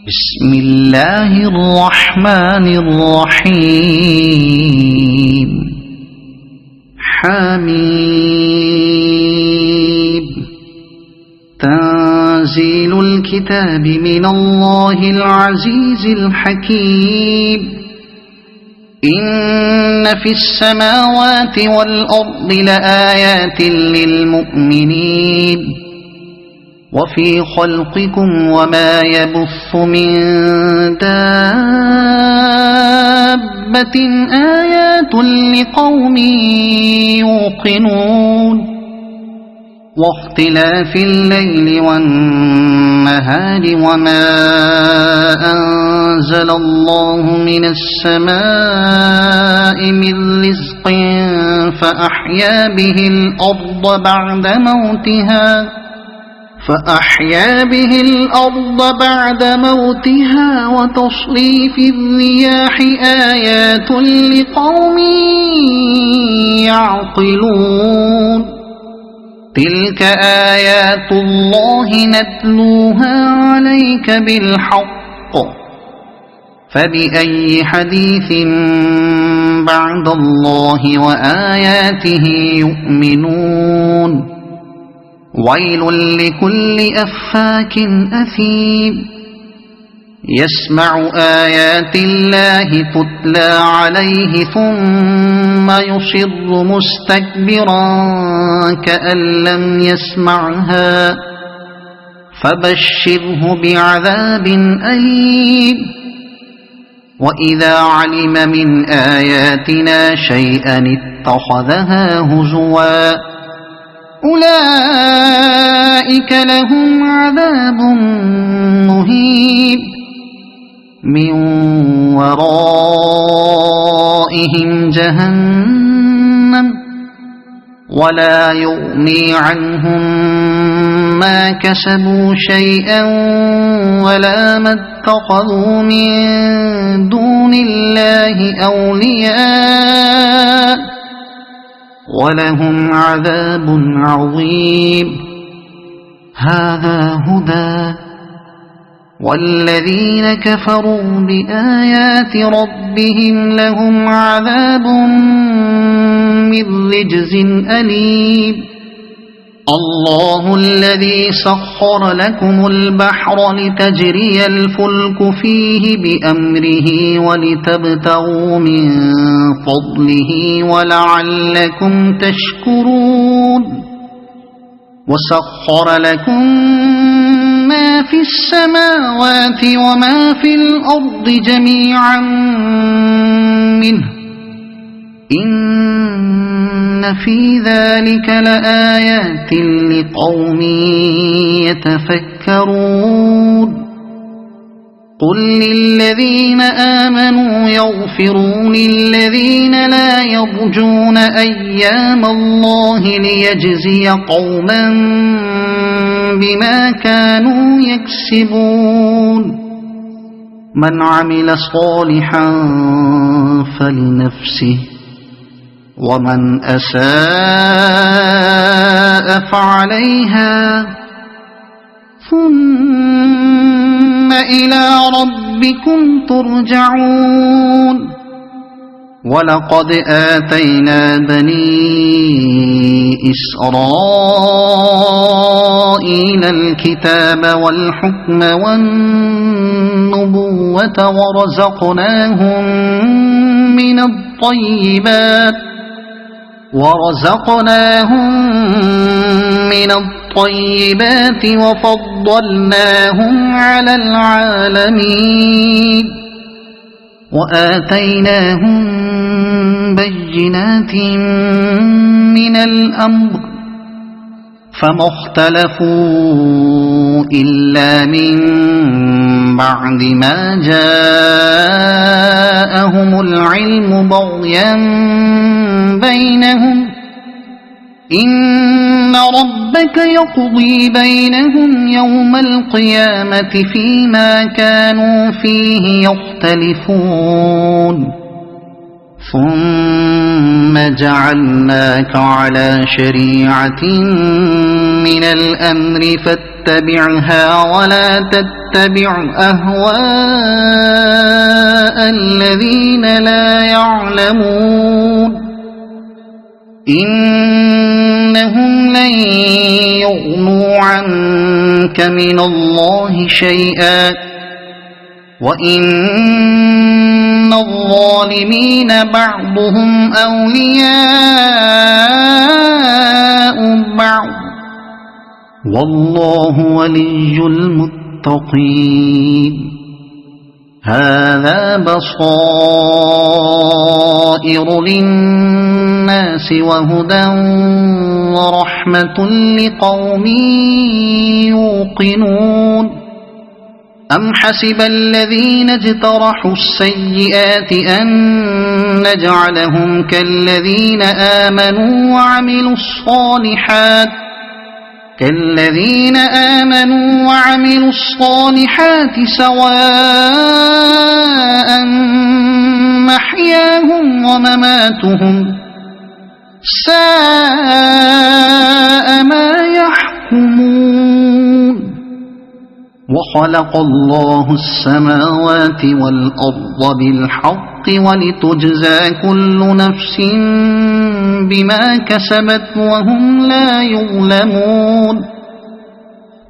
بسم الله الرحمن الرحيم حميم تنزيل الكتاب من الله العزيز الحكيم إن في السماوات والأرض لآيات للمؤمنين وفي خلقكم وما يبث من دابة آيات لقوم يوقنون واختلاف الليل والنهار وما أنزل الله من السماء من رزق فأحيا به الأرض بعد موتها وتصريف الرياح آيات لقوم يعقلون تلك آيات الله نتلوها عليك بالحق فبأي حديث بعد الله وآياته يؤمنون ويل لكل أفاك أثيم يسمع آيات الله تتلى عليه ثم يصر مستكبرا كأن لم يسمعها فبشره بعذاب أليم وإذا علم من آياتنا شيئا اتخذها هزوا أولئك لهم عذاب مهين من ورائهم جهنم ولا يغني عنهم ما كسبوا شيئا ولا ما اتخذوا من دون الله أولياء ولهم عذاب عظيم هذا هدى والذين كفروا بآيات ربهم لهم عذاب من رجز أليم الله الذي سخر لكم البحر لتجري الفلك فيه بأمره ولتبتغوا من فضله ولعلكم تشكرون وسخر لكم ما في السماوات وما في الأرض جميعا منه إن في ذلك لآيات لقوم يتفكرون قل للذين آمنوا يغفروا للذين لا يرجون أيام الله ليجزي قوما بما كانوا يكسبون من عمل صالحا فلنفسه ومن أساء فعليها ثم إلى ربكم ترجعون ولقد آتينا بني إسرائيل الكتاب والحكم والنبوة ورزقناهم من الطيبات وفضلناهم على العالمين وآتيناهم بينات من الأمر فما اختلفوا إلا من بعد ما جاءهم العلم بغيا بينهم إن ربك يقضي بينهم يوم القيامة فيما كانوا فيه يختلفون ثم جعلناك على شريعة من الأمر فاتبعها ولا تتبع أهواء الذين لا يعلمون إنهم لن يغنوا عنك من الله شيئا وإن الظالمين بعضهم أولياء بعض والله ولي المتقين هذا بصائر للناس وهدى ورحمة لقوم يوقنون أم حسب الذين اجترحوا السيئات أن نجعلهم كالذين آمنوا وعملوا الصالحات سواء محياهم ومماتهم ساء ما يحكمون وخلق الله السماوات والأرض بالحق ولتجزى كل نفس بما كسبت وهم لا يظلمون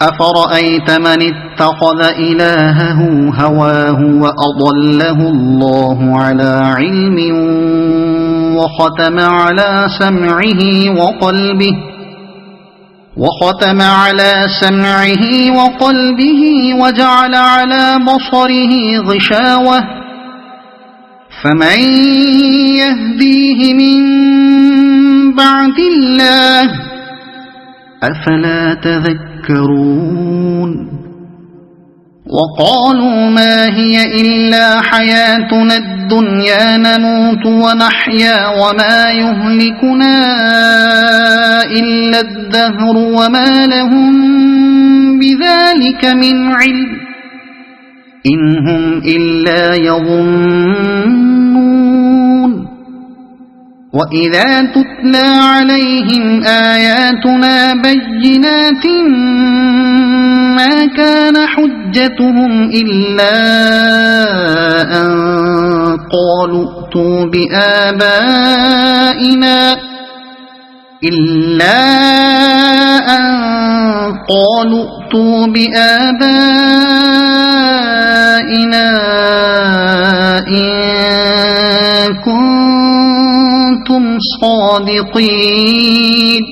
أفرأيت من اتخذ إلهه هواه وأضله الله على علم وختم على سمعه وقلبه وجعل على بصره غشاوة فمن يهديه من بعد الله أفلا تذكرون وقالوا ما هي إلا حياتنا الدنيا نموت ونحيا وما يهلكنا إلا الدهر وما لهم بذلك من علم إن هم إلا يظنون وإذا تتلى عليهم آياتنا بينات ما كان حجتهم إلا أن قالوا ائتوا بآبائنا إن كنتم صادقين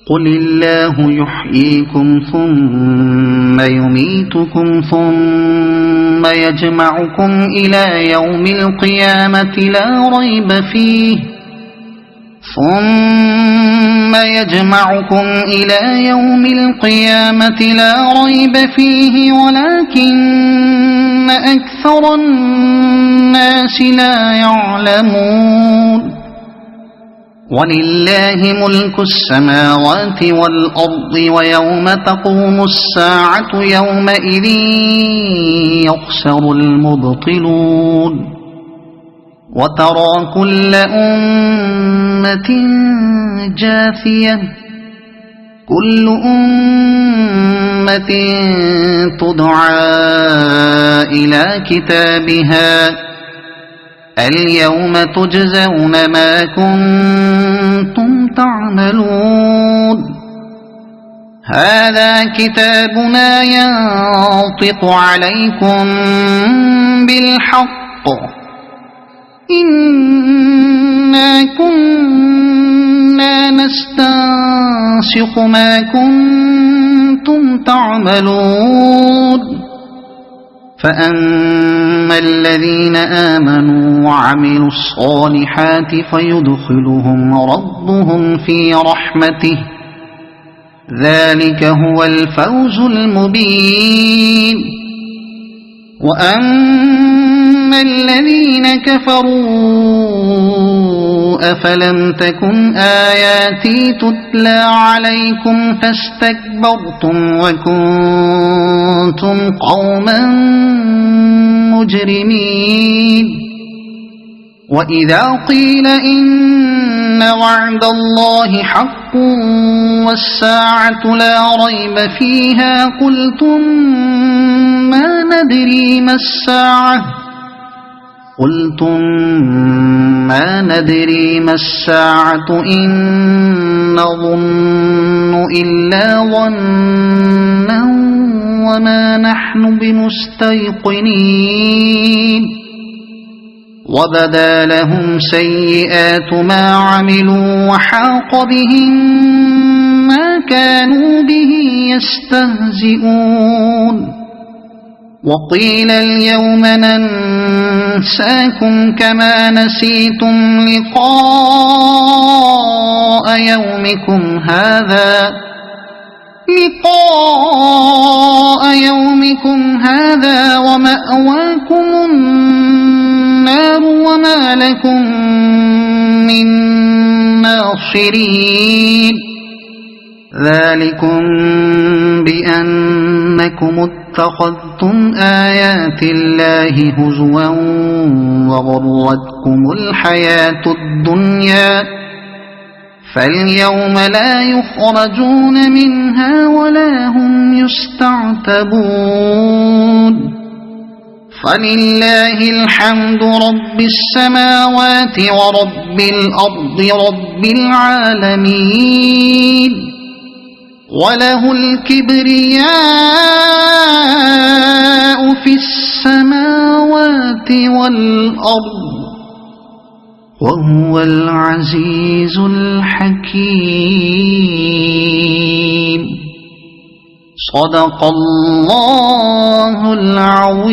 قل الله يحييكم ثم يميتكم ثم يجمعكم إلى يوم القيامة لا ريب فيه ولكن أكثر الناس لا يعلمون ولله ملك السماوات والأرض ويوم تقوم الساعة يومئذ يخسر المبطلون وترى كل أمة جاثية كل أمة تدعى إلى كتابها اليوم تجزون ما كنتم تعملون هذا كتابنا ينطق عليكم بالحق إنا كنا نستنسخ ما كنتم تعملون فأما الذين آمنوا وعملوا الصالحات فيدخلهم ربهم في رحمته ذلك هو الفوز المبين وأما الذين كفروا أفلم تكن آياتي تتلى عليكم فاستكبرتم وكنتم قوما مجرمين وإذا قيل إن وعد الله حق والساعة لا ريب فيها قلتم ما ندري ما الساعة إن نظن إلا ظنا وما نحن بمستيقنين وبدا لهم سيئات ما عملوا وحاق بهم ما كانوا به يستهزئون وقيل اليوم ننساكم كما نسيتم لقاء يومكم هذا ومأواكم النار وما لكم من ناصرين ذلكم بأنكم اتخذتم آيات الله هزوا وغرتكم الحياة الدنيا فاليوم لا يخرجون منها ولا هم يستعتبون فلله الحمد رب السماوات ورب الأرض رب العالمين وله الكبرياء في السماوات والأرض وهو العزيز الحكيم صدق الله العظيم.